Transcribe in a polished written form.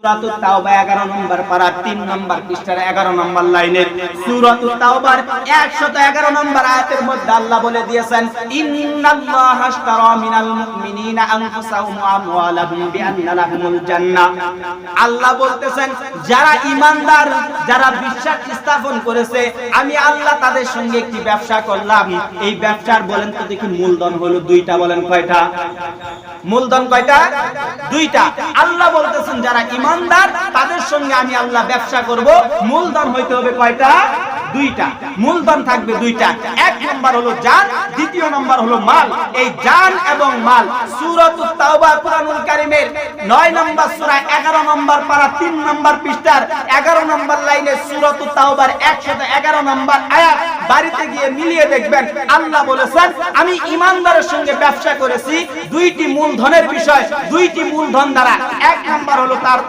সূরাতুত তাওবা 11 নম্বর পারা 3 নম্বর পৃষ্ঠার 11 নম্বর লাইনের সূরাতুত তাওবার 111 নম্বর আয়াতের মধ্যে আল্লাহ বলে দিয়েছেন, ইন্নাল্লাহা আশতারা মিনাল মুমিনিনা আনফুসাহুম ওয়া আমওয়ালাহুম বিআন্না লাহুমুল জান্নাহ। আল্লাহ বলতেছেন, যারা ঈমানদার, যারা বিশ্বাস স্থাপন করেছে, আমি আল্লাহ তাদের সঙ্গে একটি ব্যবসা করলাম। এই ব্যবসার বলেন তো দেখি মূলধন হলো দুইটা, বলেন কয়টা? মূলধন কয়টা? দুইটা। আল্লাহ বলতেছেন যারা ঈমানদার তাদের সঙ্গে আমি আল্লাহ ব্যবসা করব, মূলধন হইতে হবে কয়টা? দুইটা। মূলধন থাকবে দুইটা, এক নম্বর হলো জান, দ্বিতীয় নম্বর হলো মাল। এই জান এবং মাল সূরাতুত তাওবা কুরআনুল কারীমের 9 নম্বর সূরা 11 নম্বর পারা 3 নম্বর পৃষ্ঠার 11 নম্বর লাইনে সূরাতুত তাওবার 111 নম্বর আয়াত বাড়িতে গিয়ে মিলিয়ে দেখবেন। আল্লাহ বলেছেন, আমি ঈমানদারের সঙ্গে ব্যবসা করেছি দুইটি মূলধনের বিষয়, দুইটি মূলধন দ্বারা। এক নম্বর হলো তার